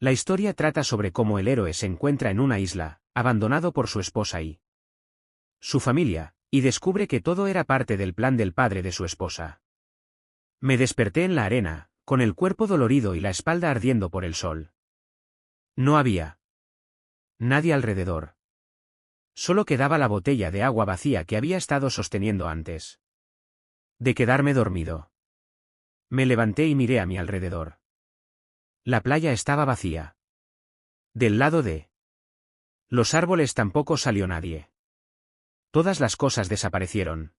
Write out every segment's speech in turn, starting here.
La historia trata sobre cómo el héroe se encuentra en una isla, abandonado por su esposa y su familia, y descubre que todo era parte del plan del padre de su esposa. Me desperté en la arena, con el cuerpo dolorido y la espalda ardiendo por el sol. No había nadie alrededor. Solo quedaba la botella de agua vacía que había estado sosteniendo antes de quedarme dormido. Me levanté y miré a mi alrededor. La playa estaba vacía. Del lado de los árboles tampoco salió nadie. Todas las cosas desaparecieron.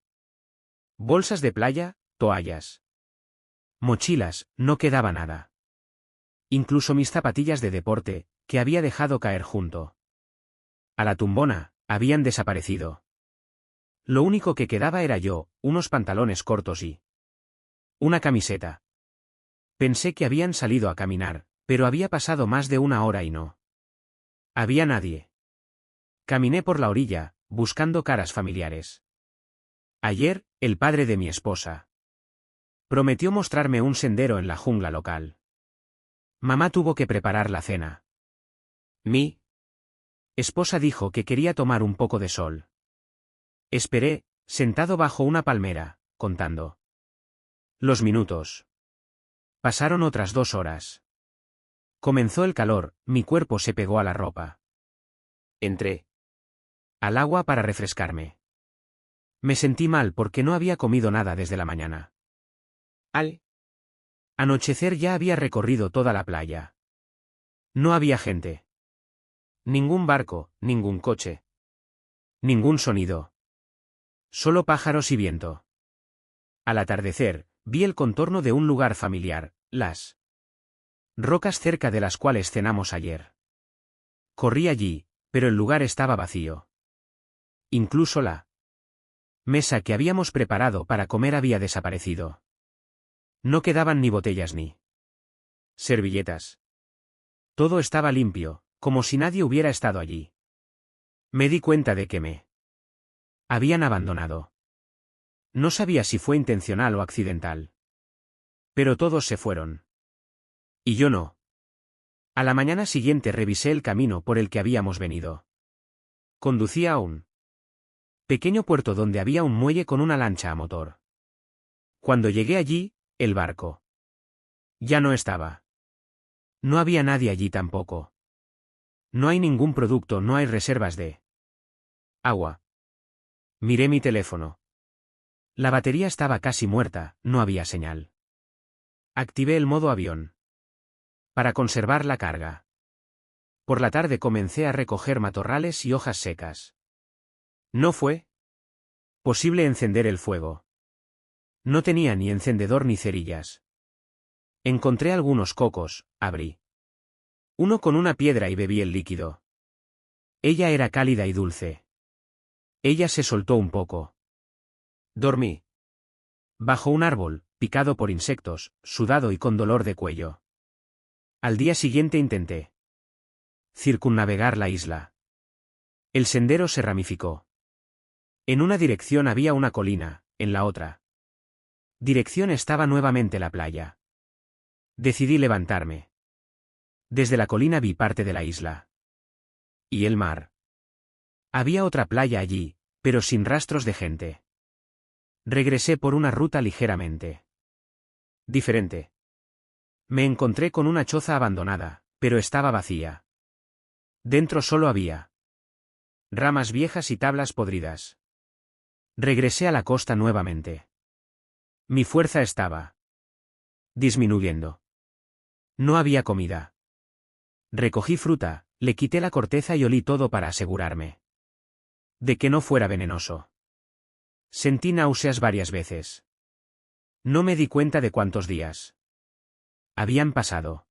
Bolsas de playa, toallas, mochilas, no quedaba nada. Incluso mis zapatillas de deporte, que había dejado caer junto a la tumbona, habían desaparecido. Lo único que quedaba era yo, unos pantalones cortos y una camiseta. Pensé que habían salido a caminar, pero había pasado más de una hora y no había nadie. Caminé por la orilla, buscando caras familiares. Ayer, el padre de mi esposa prometió mostrarme un sendero en la jungla local. Mamá tuvo que preparar la cena. Mi esposa dijo que quería tomar un poco de sol. Esperé, sentado bajo una palmera, contando los minutos. Pasaron otras 2 horas. Comenzó el calor, mi cuerpo se pegó a la ropa. Entré al agua para refrescarme. Me sentí mal porque no había comido nada desde la mañana. Al anochecer ya había recorrido toda la playa. No había gente. Ningún barco, ningún coche. Ningún sonido. Solo pájaros y viento. Al atardecer, vi el contorno de un lugar familiar, las rocas cerca de las cuales cenamos ayer. Corrí allí, pero el lugar estaba vacío. Incluso la mesa que habíamos preparado para comer había desaparecido. No quedaban ni botellas ni servilletas. Todo estaba limpio, como si nadie hubiera estado allí. Me di cuenta de que me habían abandonado. No sabía si fue intencional o accidental. Pero todos se fueron. Y yo no. A la mañana siguiente revisé el camino por el que habíamos venido. Conducía a un pequeño puerto donde había un muelle con una lancha a motor. Cuando llegué allí, el barco ya no estaba. No había nadie allí tampoco. No hay ningún producto, no hay reservas de agua. Miré mi teléfono. La batería estaba casi muerta, no había señal. Activé el modo avión para conservar la carga. Por la tarde comencé a recoger matorrales y hojas secas. No fue posible encender el fuego. No tenía ni encendedor ni cerillas. Encontré algunos cocos, abrí uno con una piedra y bebí el líquido. Ella era cálida y dulce. Ella se soltó un poco. Dormí bajo un árbol, picado por insectos, sudado y con dolor de cuello. Al día siguiente intenté circunnavegar la isla. El sendero se ramificó. En una dirección había una colina, en la otra dirección estaba nuevamente la playa. Decidí levantarme. Desde la colina vi parte de la isla. Y el mar. Había otra playa allí, pero sin rastros de gente. Regresé por una ruta ligeramente diferente. Me encontré con una choza abandonada, pero estaba vacía. Dentro solo había ramas viejas y tablas podridas. Regresé a la costa nuevamente. Mi fuerza estaba disminuyendo. No había comida. Recogí fruta, le quité la corteza y olí todo para asegurarme de que no fuera venenoso. Sentí náuseas varias veces. No me di cuenta de cuántos días habían pasado.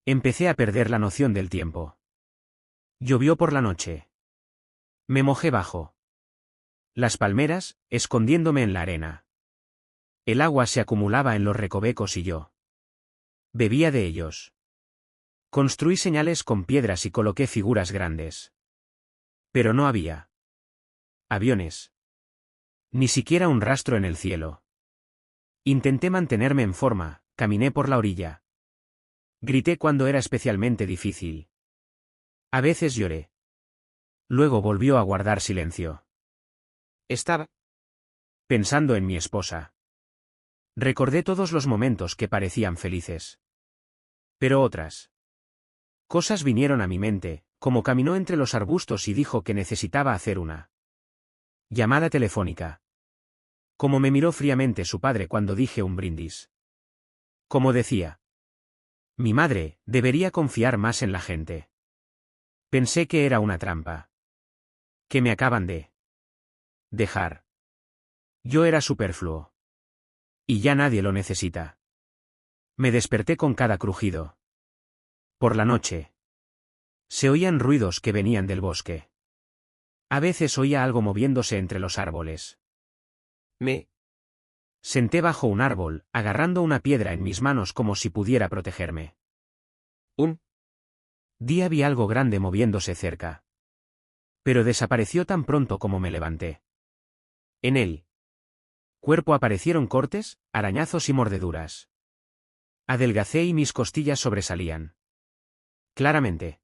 Empecé a perder la noción del tiempo. Llovió por la noche. Me mojé bajo las palmeras, escondiéndome en la arena. El agua se acumulaba en los recovecos y yo bebía de ellos. Construí señales con piedras y coloqué figuras grandes. Pero no había aviones. Ni siquiera un rastro en el cielo. Intenté mantenerme en forma, caminé por la orilla. Grité cuando era especialmente difícil. A veces lloré. Luego volvió a guardar silencio. Estaba pensando en mi esposa. Recordé todos los momentos que parecían felices. Pero otras cosas vinieron a mi mente, como caminó entre los arbustos y dijo que necesitaba hacer una llamada telefónica. Como me miró fríamente su padre cuando dije un brindis. Como decía, mi madre debería confiar más en la gente. Pensé que era una trampa. Que me acaban de dejar. Yo era superfluo. Y ya nadie lo necesita. Me desperté con cada crujido. Por la noche. Se oían ruidos que venían del bosque. A veces oía algo moviéndose entre los árboles. Me senté bajo un árbol, agarrando una piedra en mis manos como si pudiera protegerme. Un día vi algo grande moviéndose cerca. Pero desapareció tan pronto como me levanté. En él cuerpo aparecieron cortes, arañazos y mordeduras. Adelgacé y mis costillas sobresalían. Claramente.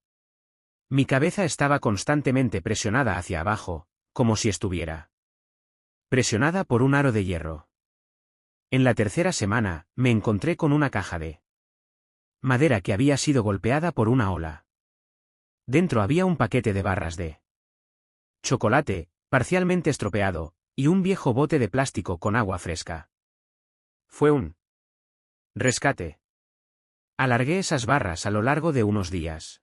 Mi cabeza estaba constantemente presionada hacia abajo, como si estuviera presionada por un aro de hierro. En la tercera semana, me encontré con una caja de madera que había sido golpeada por una ola. Dentro había un paquete de barras de chocolate, parcialmente estropeado, y un viejo bote de plástico con agua fresca. Fue un rescate. Alargué esas barras a lo largo de unos días.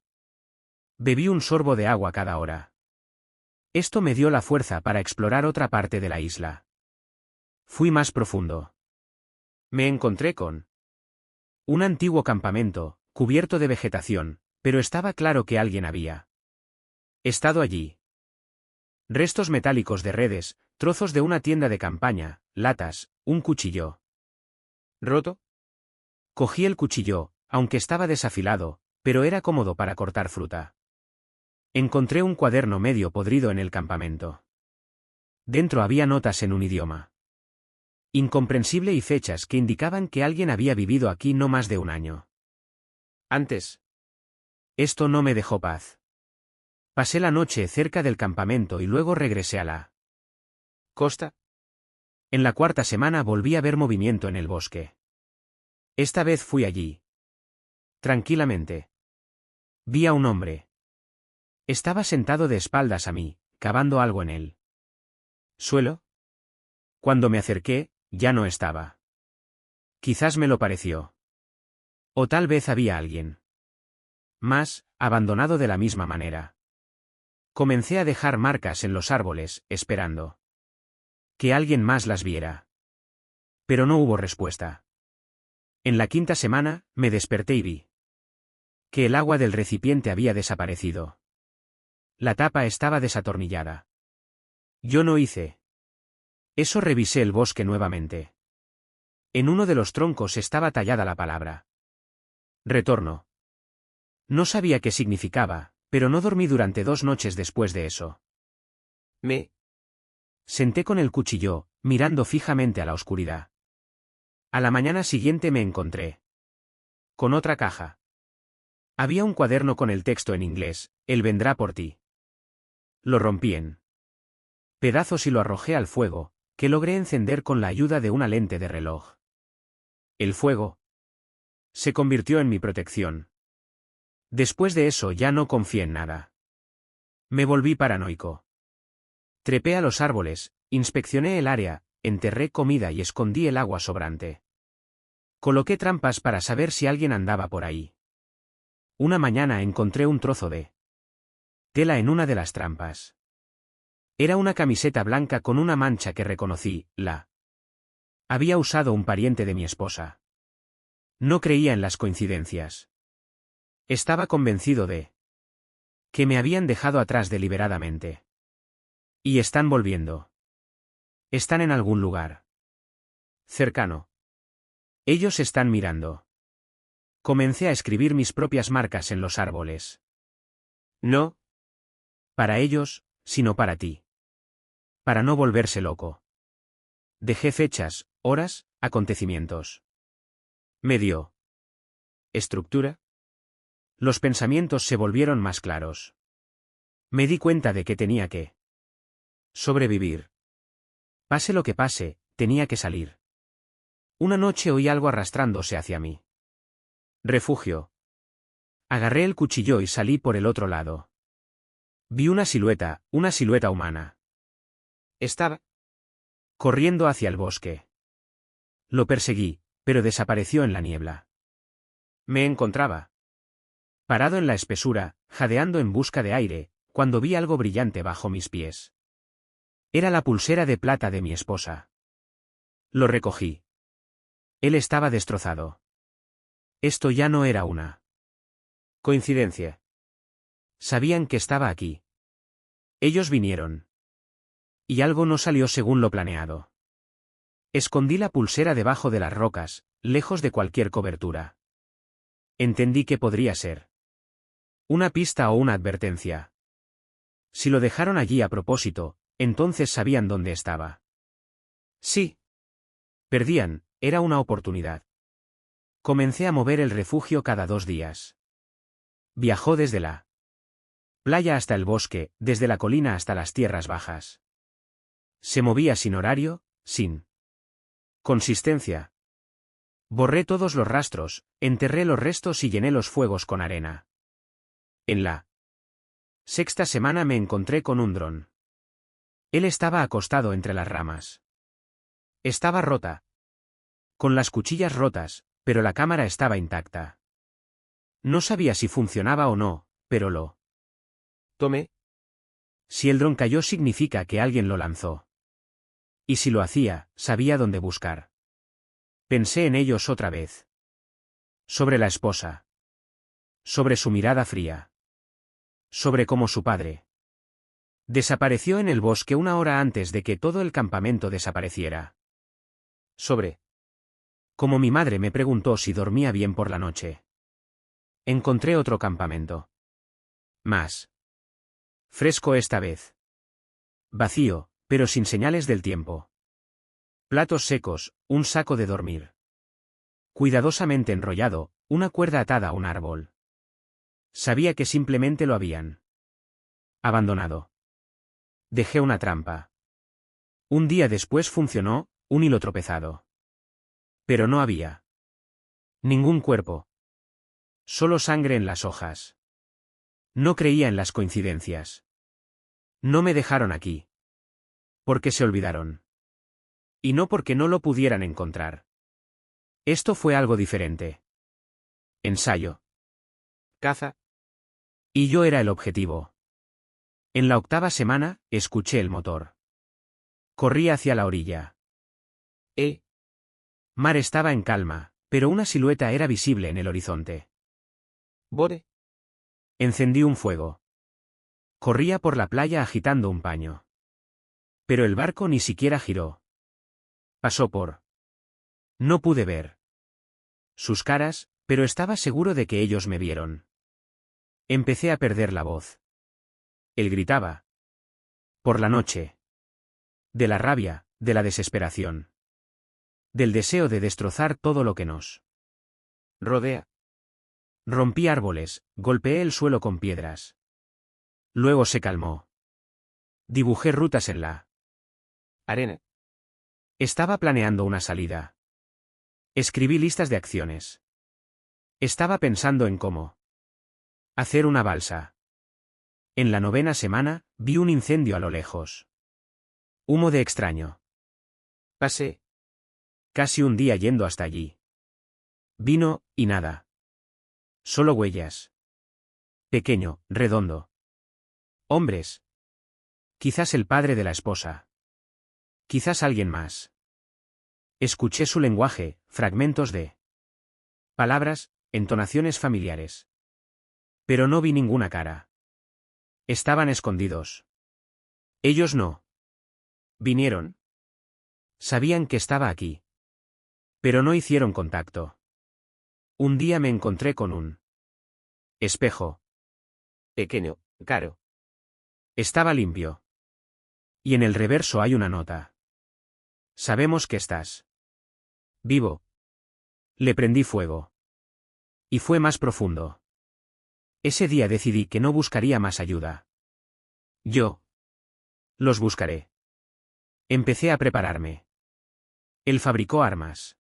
Bebí un sorbo de agua cada hora. Esto me dio la fuerza para explorar otra parte de la isla. Fui más profundo. Me encontré con un antiguo campamento, cubierto de vegetación, pero estaba claro que alguien había estado allí. Restos metálicos de redes, trozos de una tienda de campaña, latas, un cuchillo roto. Cogí el cuchillo, aunque estaba desafilado, pero era cómodo para cortar fruta. Encontré un cuaderno medio podrido en el campamento. Dentro había notas en un idioma incomprensible y fechas que indicaban que alguien había vivido aquí no más de un año antes. Esto no me dejó paz. Pasé la noche cerca del campamento y luego regresé a la costa. En la cuarta semana volví a ver movimiento en el bosque. Esta vez fui allí. Tranquilamente. Vi a un hombre. Estaba sentado de espaldas a mí, cavando algo en el suelo. Cuando me acerqué, ya no estaba. Quizás me lo pareció. O tal vez había alguien más, abandonado de la misma manera. Comencé a dejar marcas en los árboles, esperando que alguien más las viera. Pero no hubo respuesta. En la quinta semana, me desperté y vi que el agua del recipiente había desaparecido. La tapa estaba desatornillada. Yo no hice eso. Revisé el bosque nuevamente. En uno de los troncos estaba tallada la palabra retorno. No sabía qué significaba, pero no dormí durante 2 noches después de eso. Me senté con el cuchillo, mirando fijamente a la oscuridad. A la mañana siguiente me encontré con otra caja. Había un cuaderno con el texto en inglés: Él vendrá por ti. Lo rompí en pedazos y lo arrojé al fuego, que logré encender con la ayuda de una lente de reloj. El fuego se convirtió en mi protección. Después de eso ya no confié en nada. Me volví paranoico. Trepé a los árboles, inspeccioné el área, enterré comida y escondí el agua sobrante. Coloqué trampas para saber si alguien andaba por ahí. Una mañana encontré un trozo de tela en una de las trampas. Era una camiseta blanca con una mancha que reconocí. La había usado un pariente de mi esposa. No creía en las coincidencias. Estaba convencido de que me habían dejado atrás deliberadamente. Y están volviendo. Están en algún lugar cercano. Ellos están mirando. Comencé a escribir mis propias marcas en los árboles. No para ellos, sino para ti. Para no volverse loco. Dejé fechas, horas, acontecimientos. Me dio estructura. Los pensamientos se volvieron más claros. Me di cuenta de que tenía que sobrevivir. Pase lo que pase, tenía que salir. Una noche oí algo arrastrándose hacia mí. Refugio. Agarré el cuchillo y salí por el otro lado. Vi una silueta humana. Estaba corriendo hacia el bosque. Lo perseguí, pero desapareció en la niebla. Me encontraba parado en la espesura, jadeando en busca de aire, cuando vi algo brillante bajo mis pies. Era la pulsera de plata de mi esposa. Lo recogí. Él estaba destrozado. Esto ya no era una coincidencia. Sabían que estaba aquí. Ellos vinieron. Y algo no salió según lo planeado. Escondí la pulsera debajo de las rocas, lejos de cualquier cobertura. Entendí que podría ser una pista o una advertencia. Si lo dejaron allí a propósito, entonces sabían dónde estaba. Sí. Perdían, era una oportunidad. Comencé a mover el refugio cada 2 días. Viajó desde la playa hasta el bosque, desde la colina hasta las tierras bajas. Se movía sin horario, sin consistencia. Borré todos los rastros, enterré los restos y llené los fuegos con arena. En la 6ª semana me encontré con un dron. Él estaba acostado entre las ramas. Estaba rota. Con las cuchillas rotas, pero la cámara estaba intacta. No sabía si funcionaba o no, pero lo tomé. Si el dron cayó significa que alguien lo lanzó. Y si lo hacía, sabía dónde buscar. Pensé en ellos otra vez. Sobre la esposa. Sobre su mirada fría. Sobre cómo su padre desapareció en el bosque 1 hora antes de que todo el campamento desapareciera. Sobre cómo mi madre me preguntó si dormía bien por la noche. Encontré otro campamento. Más fresco esta vez. Vacío, pero sin señales del tiempo. Platos secos, un saco de dormir. Cuidadosamente enrollado, una cuerda atada a un árbol. Sabía que simplemente lo habían abandonado. Dejé una trampa. Un día después funcionó, un hilo tropezado. Pero no había ningún cuerpo. Solo sangre en las hojas. No creía en las coincidencias. No me dejaron aquí. Porque se olvidaron. Y no porque no lo pudieran encontrar. Esto fue algo diferente. Ensayo. Caza. Y yo era el objetivo. En la 8ª semana, escuché el motor. Corrí hacia la orilla. Mar estaba en calma, pero una silueta era visible en el horizonte. Bore. Encendí un fuego. Corría por la playa agitando un paño. Pero el barco ni siquiera giró. Pasó por. No pude ver sus caras, pero estaba seguro de que ellos me vieron. Empecé a perder la voz. Él gritaba. Por la noche. De la rabia, de la desesperación. Del deseo de destrozar todo lo que nos rodea. Rompí árboles, golpeé el suelo con piedras. Luego se calmó. Dibujé rutas en la arena. Estaba planeando una salida. Escribí listas de acciones. Estaba pensando en cómo hacer una balsa. En la 9ª semana, vi un incendio a lo lejos. Humo de extraño. Pasé casi un día yendo hasta allí. Vino, y nada. Solo huellas. Pequeño, redondo. Hombres. Quizás el padre de la esposa. Quizás alguien más. Escuché su lenguaje, fragmentos de palabras, entonaciones familiares. Pero no vi ninguna cara. Estaban escondidos. Ellos no vinieron. Sabían que estaba aquí. Pero no hicieron contacto. Un día me encontré con un espejo. Pequeño, caro. Estaba limpio. Y en el reverso hay una nota. Sabemos que estás vivo. Le prendí fuego. Y fue más profundo. Ese día decidí que no buscaría más ayuda. Yo. Los buscaré. Empecé a prepararme. Él fabricó armas.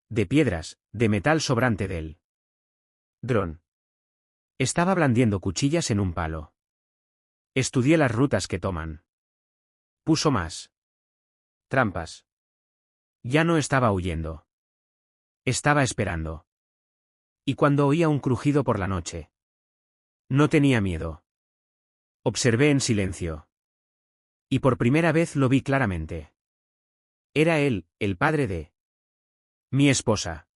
De piedras, de metal sobrante del dron. Estaba blandiendo cuchillas en un palo. Estudié las rutas que toman. Puso más trampas. Ya no estaba huyendo. Estaba esperando. Y cuando oía un crujido por la noche, no tenía miedo. Observé en silencio. Y por primera vez lo vi claramente. Era él, el padre de mi esposa.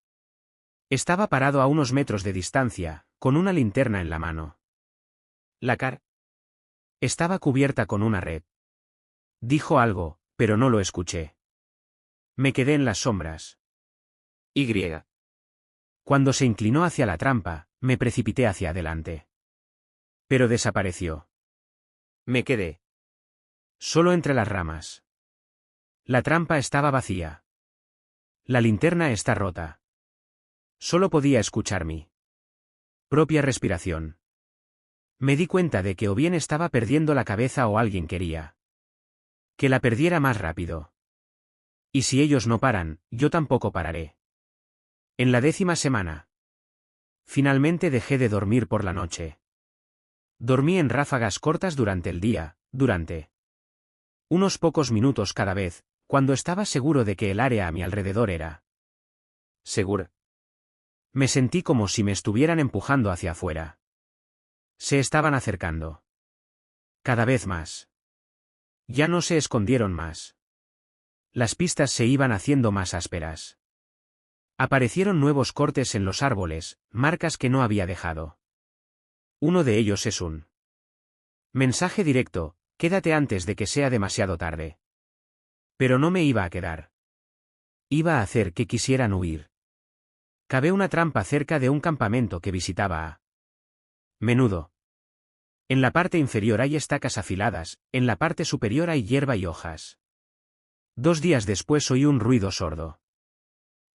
Estaba parado a unos metros de distancia, con una linterna en la mano. La cara estaba cubierta con una red. Dijo algo, pero no lo escuché. Me quedé en las sombras. Y. Cuando se inclinó hacia la trampa, me precipité hacia adelante. Pero desapareció. Me quedé solo entre las ramas. La trampa estaba vacía. La linterna está rota. Solo podía escuchar mi propia respiración. Me di cuenta de que o bien estaba perdiendo la cabeza o alguien quería que la perdiera más rápido. Y si ellos no paran, yo tampoco pararé. En la 10ª semana. Finalmente dejé de dormir por la noche. Dormí en ráfagas cortas durante el día, durante unos pocos minutos cada vez, cuando estaba seguro de que el área a mi alrededor era segura. Me sentí como si me estuvieran empujando hacia afuera. Se estaban acercando. Cada vez más. Ya no se escondieron más. Las pistas se iban haciendo más ásperas. Aparecieron nuevos cortes en los árboles, marcas que no había dejado. Uno de ellos es un mensaje directo: quédate antes de que sea demasiado tarde. Pero no me iba a quedar. Iba a hacer que quisieran huir. Cavé una trampa cerca de un campamento que visitaba a menudo. En la parte inferior hay estacas afiladas, en la parte superior hay hierba y hojas. 2 días después oí un ruido sordo.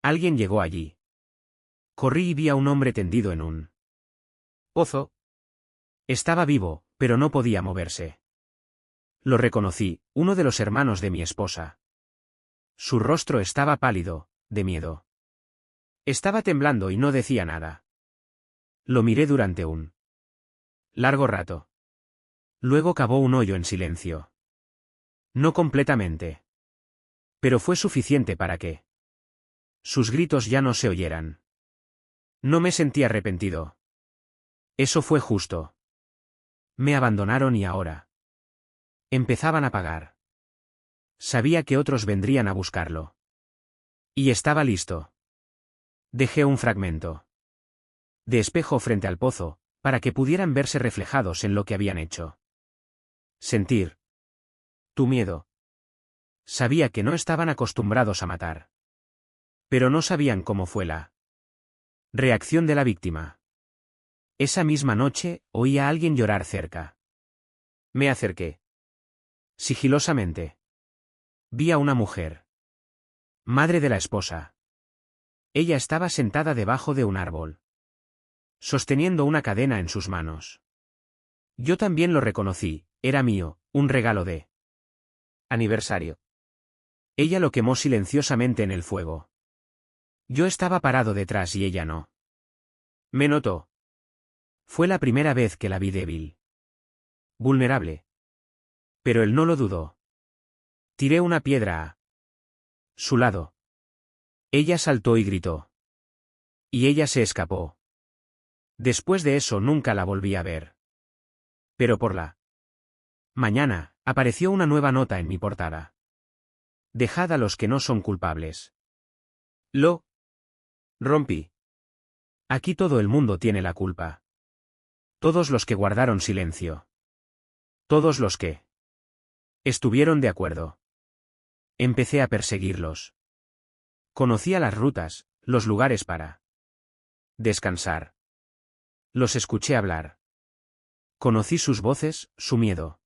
Alguien llegó allí. Corrí y vi a un hombre tendido en un pozo. Estaba vivo, pero no podía moverse. Lo reconocí, uno de los hermanos de mi esposa. Su rostro estaba pálido, de miedo. Estaba temblando y no decía nada. Lo miré durante un largo rato. Luego cavó un hoyo en silencio. No completamente. Pero fue suficiente para que sus gritos ya no se oyeran. No me sentí arrepentido. Eso fue justo. Me abandonaron y ahora empezaban a pagar. Sabía que otros vendrían a buscarlo. Y estaba listo. Dejé un fragmento de espejo frente al pozo, para que pudieran verse reflejados en lo que habían hecho. Sentir tu miedo. Sabía que no estaban acostumbrados a matar. Pero no sabían cómo fue la reacción de la víctima. Esa misma noche, oí a alguien llorar cerca. Me acerqué. Sigilosamente. Vi a una mujer. Madre de la esposa. Ella estaba sentada debajo de un árbol, sosteniendo una cadena en sus manos. Yo también lo reconocí, era mío, un regalo de aniversario. Ella lo quemó silenciosamente en el fuego. Yo estaba parado detrás y ella no. Me notó. Fue la primera vez que la vi débil. Vulnerable. Pero él no lo dudó. Tiré una piedra a su lado. Ella saltó y gritó. Y ella se escapó. Después de eso nunca la volví a ver. Pero por la mañana, apareció una nueva nota en mi portada. Dejad a los que no son culpables. Lo rompí. Aquí todo el mundo tiene la culpa. Todos los que guardaron silencio. Todos los que estuvieron de acuerdo. Empecé a perseguirlos. Conocía las rutas, los lugares para descansar. Los escuché hablar. Conocí sus voces, su miedo.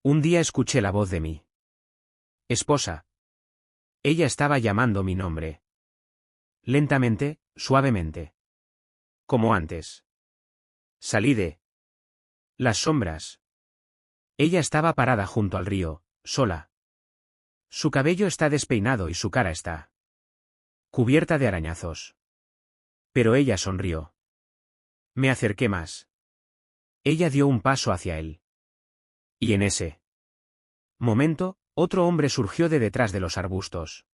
Un día escuché la voz de mi esposa. Ella estaba llamando mi nombre. Lentamente, suavemente. Como antes. Salí de las sombras. Ella estaba parada junto al río, sola. Su cabello está despeinado y su cara está cubierta de arañazos. Pero ella sonrió. Me acerqué más. Ella dio un paso hacia él. Y en ese momento, otro hombre surgió de detrás de los arbustos.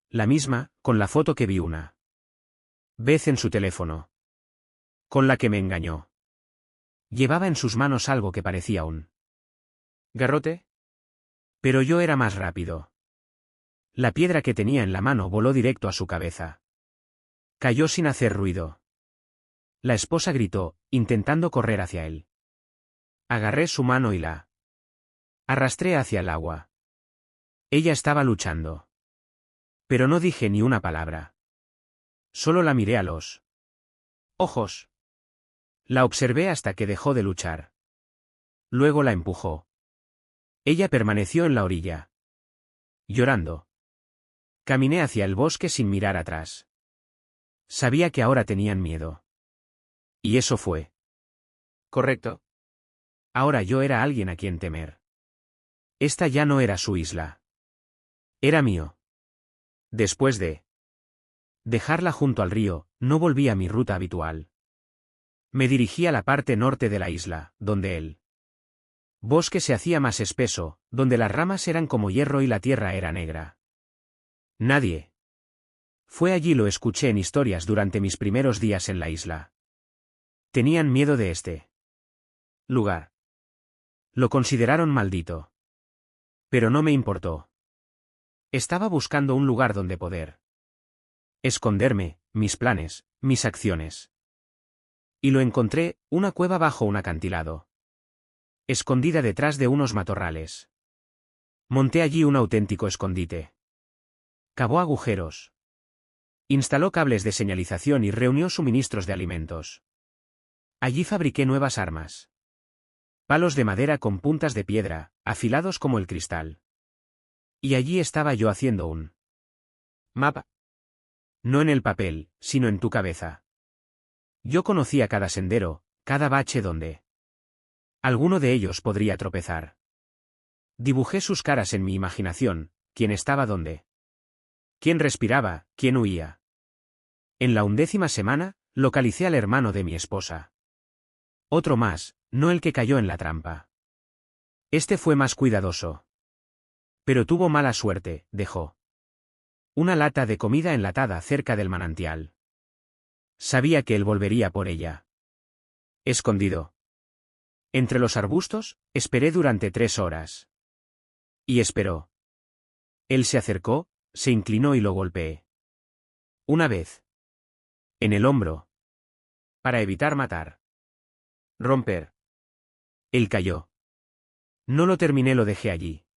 La misma, con la foto que vi una vez en su teléfono. Con la que me engañó. Llevaba en sus manos algo que parecía un garrote. Pero yo era más rápido. La piedra que tenía en la mano voló directo a su cabeza. Cayó sin hacer ruido. La esposa gritó, intentando correr hacia él. Agarré su mano y la arrastré hacia el agua. Ella estaba luchando. Pero no dije ni una palabra. Solo la miré a los ojos. La observé hasta que dejó de luchar. Luego la empujó. Ella permaneció en la orilla. Llorando. Caminé hacia el bosque sin mirar atrás. Sabía que ahora tenían miedo. Y eso fue correcto. Ahora yo era alguien a quien temer. Esta ya no era su isla. Era mío. Después de dejarla junto al río, no volví a mi ruta habitual. Me dirigí a la parte norte de la isla, donde el bosque se hacía más espeso, donde las ramas eran como hierro y la tierra era negra. Nadie fue allí, lo escuché en historias durante mis primeros días en la isla. Tenían miedo de este lugar. Lo consideraron maldito. Pero no me importó. Estaba buscando un lugar donde poder esconderme, mis planes, mis acciones. Y lo encontré, una cueva bajo un acantilado. Escondida detrás de unos matorrales. Monté allí un auténtico escondite. Cavó agujeros. Instaló cables de señalización y reunió suministros de alimentos. Allí fabriqué nuevas armas. Palos de madera con puntas de piedra, afilados como el cristal. Y allí estaba yo haciendo un mapa. No en el papel, sino en tu cabeza. Yo conocía cada sendero, cada bache donde alguno de ellos podría tropezar. Dibujé sus caras en mi imaginación, quién estaba dónde. Quién respiraba, quién huía. En la 11ª semana, localicé al hermano de mi esposa. Otro más, no el que cayó en la trampa. Este fue más cuidadoso. Pero tuvo mala suerte, dejó una lata de comida enlatada cerca del manantial. Sabía que él volvería por ella. Escondido entre los arbustos, esperé durante 3 horas. Y esperó. Él se acercó, se inclinó y lo golpeé. Una vez. En el hombro. Para evitar matar. Romper. Él cayó. No lo terminé, lo dejé allí.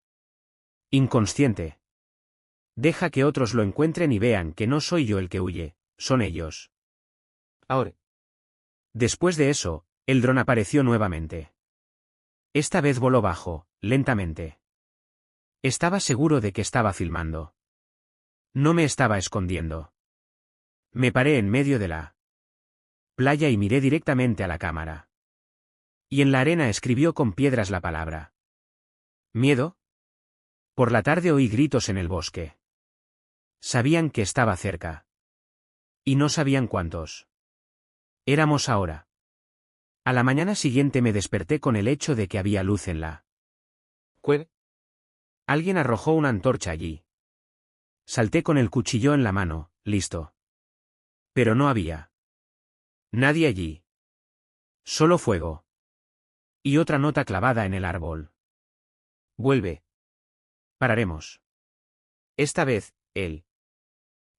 Inconsciente. Deja que otros lo encuentren y vean que no soy yo el que huye, son ellos. Ahora. Después de eso, el dron apareció nuevamente. Esta vez voló bajo, lentamente. Estaba seguro de que estaba filmando. No me estaba escondiendo. Me paré en medio de la playa y miré directamente a la cámara. Y en la arena escribió con piedras la palabra miedo. Por la tarde oí gritos en el bosque. Sabían que estaba cerca. Y no sabían cuántos éramos ahora. A la mañana siguiente me desperté con el hecho de que había luz en la cueva. Alguien arrojó una antorcha allí. Salté con el cuchillo en la mano, listo. Pero no había nadie allí. Solo fuego. Y otra nota clavada en el árbol. Vuelve. Pararemos. Esta vez, él.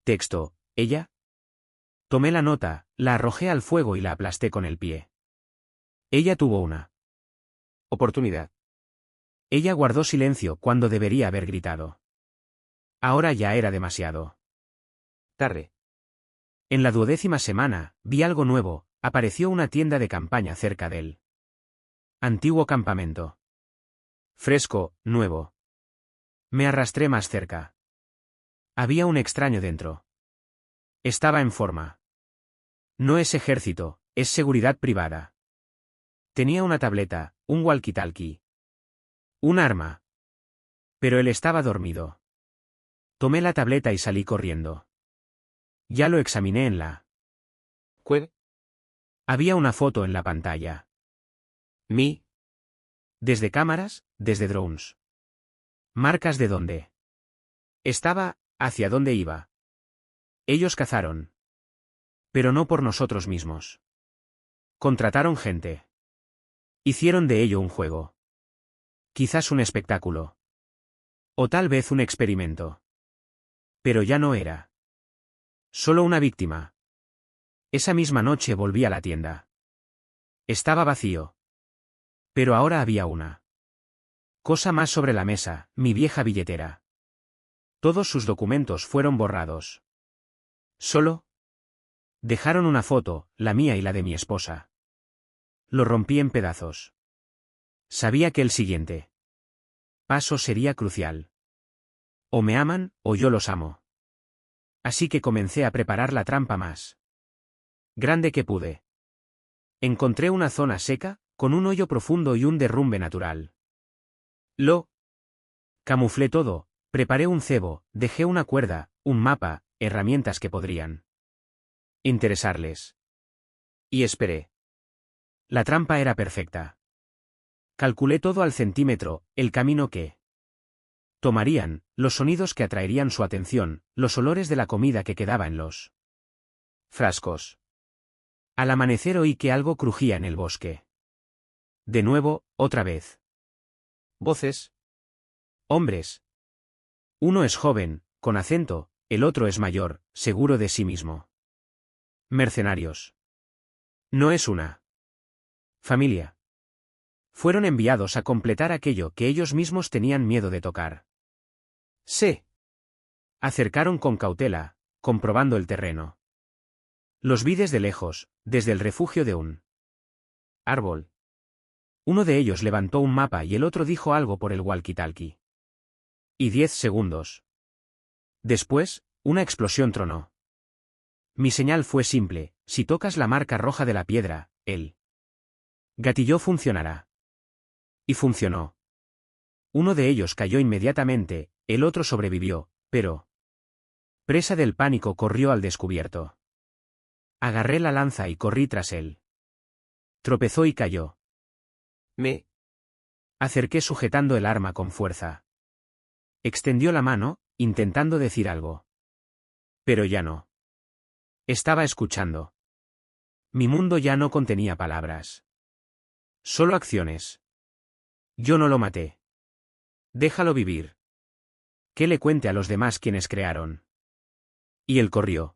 Texto, ella. Tomé la nota, la arrojé al fuego y la aplasté con el pie. Ella tuvo una oportunidad. Ella guardó silencio cuando debería haber gritado. Ahora ya era demasiado tarde. En la 12ª semana, vi algo nuevo, apareció una tienda de campaña cerca del antiguo campamento. Fresco, nuevo. Me arrastré más cerca. Había un extraño dentro. Estaba en forma. No es ejército, es seguridad privada. Tenía una tableta, un walkie-talkie. Un arma. Pero él estaba dormido. Tomé la tableta y salí corriendo. Ya lo examiné en la web. Había una foto en la pantalla. Mi. Desde cámaras, desde drones. Marcas de dónde estaba, hacia dónde iba. Ellos cazaron. Pero no por nosotros mismos. Contrataron gente. Hicieron de ello un juego. Quizás un espectáculo. O tal vez un experimento. Pero ya no era. Solo una víctima. Esa misma noche volví a la tienda. Estaba vacío. Pero ahora había una cosa más sobre la mesa, mi vieja billetera. Todos sus documentos fueron borrados. Solo dejaron una foto, la mía y la de mi esposa. Lo rompí en pedazos. Sabía que el siguiente paso sería crucial. O me aman, o yo los amo. Así que comencé a preparar la trampa más grande que pude. Encontré una zona seca, con un hoyo profundo y un derrumbe natural. Lo camuflé todo, preparé un cebo, dejé una cuerda, un mapa, herramientas que podrían interesarles. Y esperé. La trampa era perfecta. Calculé todo al centímetro, el camino que tomarían, los sonidos que atraerían su atención, los olores de la comida que quedaba en los frascos. Al amanecer oí que algo crujía en el bosque. De nuevo, otra vez. Voces. Hombres. Uno es joven, con acento, el otro es mayor, seguro de sí mismo. Mercenarios. No es una familia. Fueron enviados a completar aquello que ellos mismos tenían miedo de tocar. Se acercaron con cautela, comprobando el terreno. Los vi desde lejos, desde el refugio de un árbol. Uno de ellos levantó un mapa y el otro dijo algo por el walkie-talkie. Y 10 segundos después, una explosión tronó. Mi señal fue simple: si tocas la marca roja de la piedra, el gatillo funcionará. Y funcionó. Uno de ellos cayó inmediatamente, el otro sobrevivió, pero presa del pánico corrió al descubierto. Agarré la lanza y corrí tras él. Tropezó y cayó. Me acerqué sujetando el arma con fuerza. Extendió la mano, intentando decir algo. Pero ya no. Estaba escuchando. Mi mundo ya no contenía palabras. Solo acciones. Yo no lo maté. Déjalo vivir. Que le cuente a los demás quienes crearon. Y él corrió.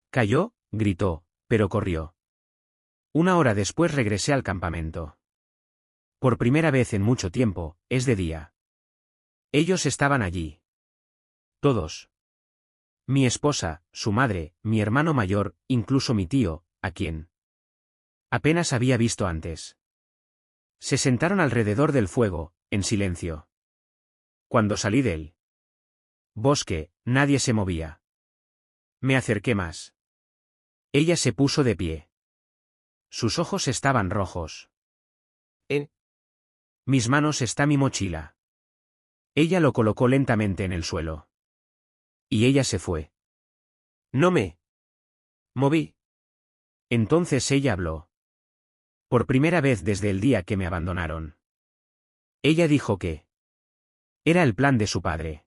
Cayó, gritó, pero corrió. Una hora después regresé al campamento. Por primera vez en mucho tiempo, es de día. Ellos estaban allí. Todos. Mi esposa, su madre, mi hermano mayor, incluso mi tío, a quien apenas había visto antes. Se sentaron alrededor del fuego, en silencio. Cuando salí del bosque, nadie se movía. Me acerqué más. Ella se puso de pie. Sus ojos estaban rojos. En mis manos está mi mochila. Ella lo colocó lentamente en el suelo. Y ella se fue. No me moví. Entonces ella habló. Por primera vez desde el día que me abandonaron. Ella dijo que era el plan de su padre.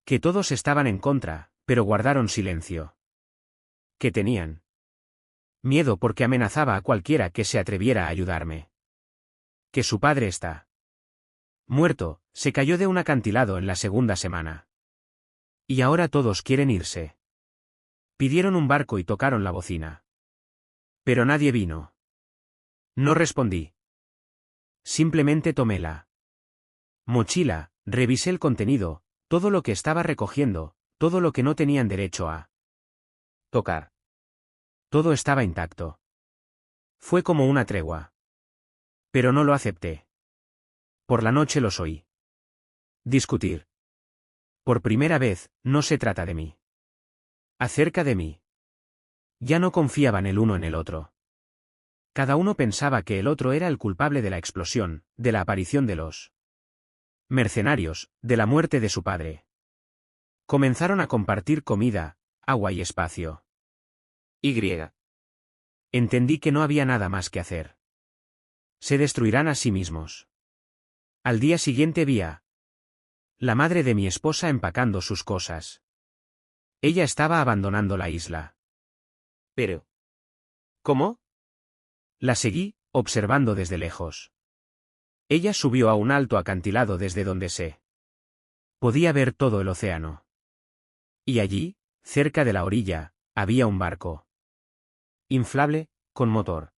Que todos estaban en contra, pero guardaron silencio. Que tenían miedo porque amenazaba a cualquiera que se atreviera a ayudarme. Que su padre está muerto, se cayó de un acantilado en la segunda semana. Y ahora todos quieren irse. Pidieron un barco y tocaron la bocina. Pero nadie vino. No respondí. Simplemente tomé la mochila, revisé el contenido, todo lo que estaba recogiendo, todo lo que no tenían derecho a tocar. Todo estaba intacto. Fue como una tregua. Pero no lo acepté. Por la noche los oí discutir. Por primera vez, no se trata de mí. Acerca de mí. Ya no confiaban el uno en el otro. Cada uno pensaba que el otro era el culpable de la explosión, de la aparición de los mercenarios, de la muerte de su padre. Comenzaron a compartir comida, agua y espacio. Y. Entendí que no había nada más que hacer. Se destruirán a sí mismos. Al día siguiente vi a la madre de mi esposa empacando sus cosas. Ella estaba abandonando la isla. Pero. ¿Cómo? La seguí, observando desde lejos. Ella subió a un alto acantilado desde donde se podía ver todo el océano. Y allí, cerca de la orilla, había un barco. Inflable, con motor.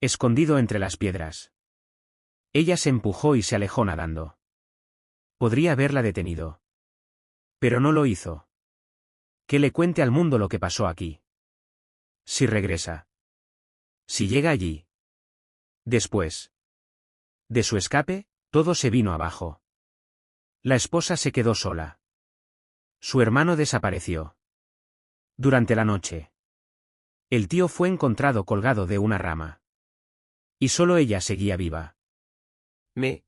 Escondido entre las piedras. Ella se empujó y se alejó nadando. Podría haberla detenido. Pero no lo hizo. Que le cuente al mundo lo que pasó aquí. Si regresa. Si llega allí. Después de su escape, todo se vino abajo. La esposa se quedó sola. Su hermano desapareció. Durante la noche. El tío fue encontrado colgado de una rama. Y solo ella seguía viva. Me.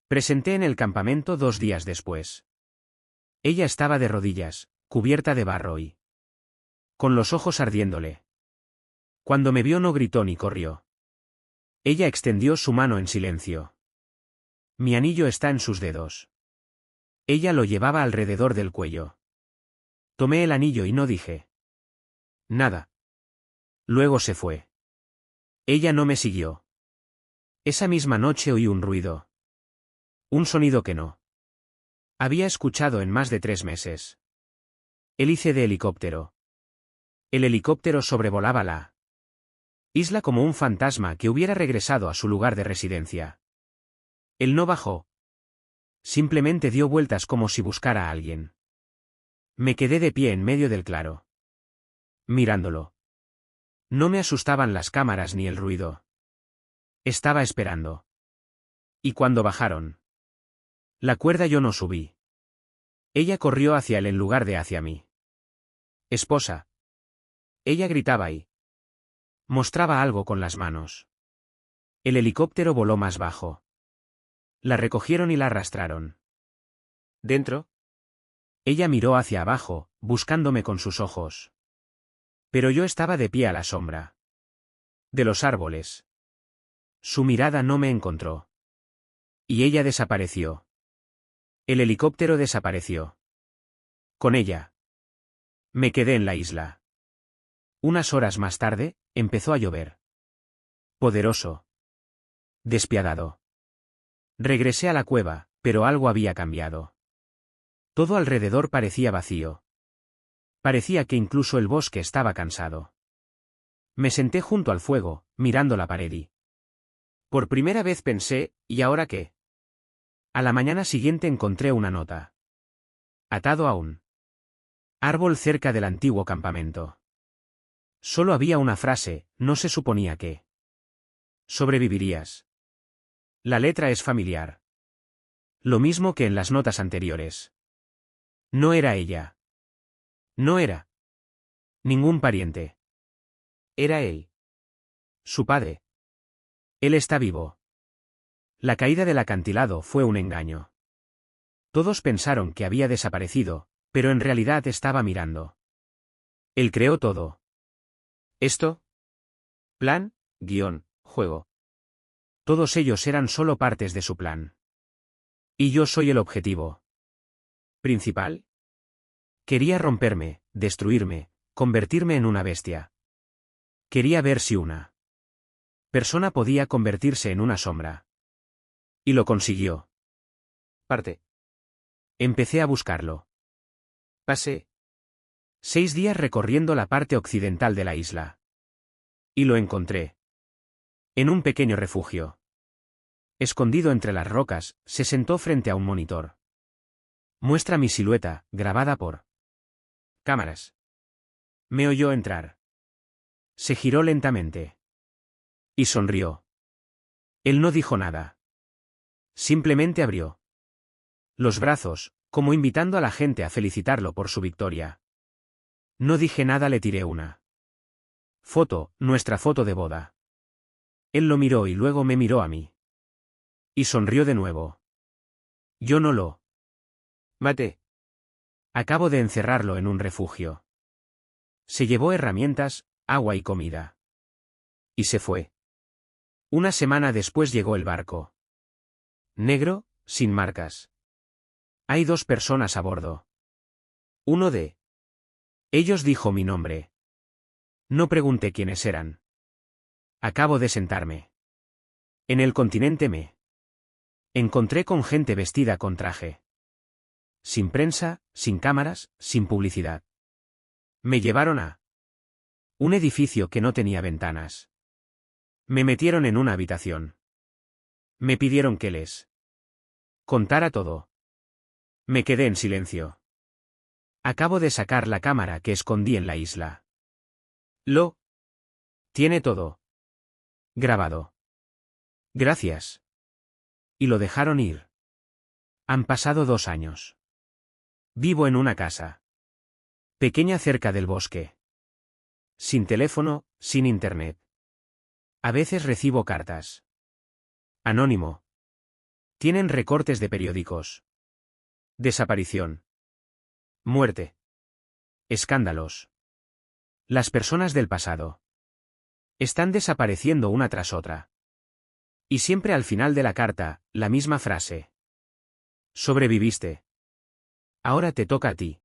Presenté en el campamento 2 días después. Ella estaba de rodillas, cubierta de barro y con los ojos ardiéndole. Cuando me vio no gritó ni corrió. Ella extendió su mano en silencio. Mi anillo está en sus dedos. Ella lo llevaba alrededor del cuello. Tomé el anillo y no dije nada. Luego se fue. Ella no me siguió. Esa misma noche oí un ruido. Un sonido que no había escuchado en más de 3 meses. Hélice de helicóptero. El helicóptero sobrevolaba la isla como un fantasma que hubiera regresado a su lugar de residencia. Él no bajó. Simplemente dio vueltas como si buscara a alguien. Me quedé de pie en medio del claro. Mirándolo. No me asustaban las cámaras ni el ruido. Estaba esperando. Y cuando bajaron la cuerda yo no subí. Ella corrió hacia él en lugar de hacia mí. Esposa. Ella gritaba y mostraba algo con las manos. El helicóptero voló más bajo. La recogieron y la arrastraron. ¿Dentro? Ella miró hacia abajo, buscándome con sus ojos. Pero yo estaba de pie a la sombra de los árboles. Su mirada no me encontró. Y ella desapareció. El helicóptero desapareció. Con ella. Me quedé en la isla. Unas horas más tarde, empezó a llover. Poderoso. Despiadado. Regresé a la cueva, pero algo había cambiado. Todo alrededor parecía vacío. Parecía que incluso el bosque estaba cansado. Me senté junto al fuego, mirando la pared y por primera vez pensé, ¿y ahora qué? A la mañana siguiente encontré una nota. Atado a un árbol cerca del antiguo campamento. Solo había una frase, no se suponía que sobrevivirías. La letra es familiar. Lo mismo que en las notas anteriores. No era ella. No era ningún pariente. Era él. Su padre. Él está vivo. La caída del acantilado fue un engaño. Todos pensaron que había desaparecido, pero en realidad estaba mirando. Él creó todo. Esto. Plan, guión, juego. Todos ellos eran solo partes de su plan. Y yo soy el objetivo principal. Quería romperme, destruirme, convertirme en una bestia. Quería ver si una persona podía convertirse en una sombra. Y lo consiguió. Parte. Empecé a buscarlo. Pasé 6 días recorriendo la parte occidental de la isla. Y lo encontré. En un pequeño refugio. Escondido entre las rocas, se sentó frente a un monitor. Muestra mi silueta, grabada por cámaras. Me oyó entrar. Se giró lentamente. Y sonrió. Él no dijo nada. Simplemente abrió los brazos, como invitando a la gente a felicitarlo por su victoria. No dije nada, le tiré una foto, nuestra foto de boda. Él lo miró y luego me miró a mí. Y sonrió de nuevo. Yo no lo maté. acabo de encerrarlo en un refugio. Se llevó herramientas, agua y comida. Y se fue. Una semana después llegó el barco. Negro, sin marcas. Hay 2 personas a bordo. Uno de ellos dijo mi nombre. No pregunté quiénes eran. Acabo de sentarme. En el continente me encontré con gente vestida con traje. Sin prensa, sin cámaras, sin publicidad. Me llevaron a un edificio que no tenía ventanas. Me metieron en una habitación. Me pidieron que les contara todo. Me quedé en silencio. Acabo de sacar la cámara que escondí en la isla. Lo tiene todo grabado. Gracias. Y lo dejaron ir. Han pasado 2 años. Vivo en una casa pequeña cerca del bosque. Sin teléfono, sin internet. A veces recibo cartas. Anónimo. Tienen recortes de periódicos. Desaparición. Muerte. Escándalos. Las personas del pasado están desapareciendo una tras otra. Y siempre al final de la carta, la misma frase. Sobreviviste. Ahora te toca a ti.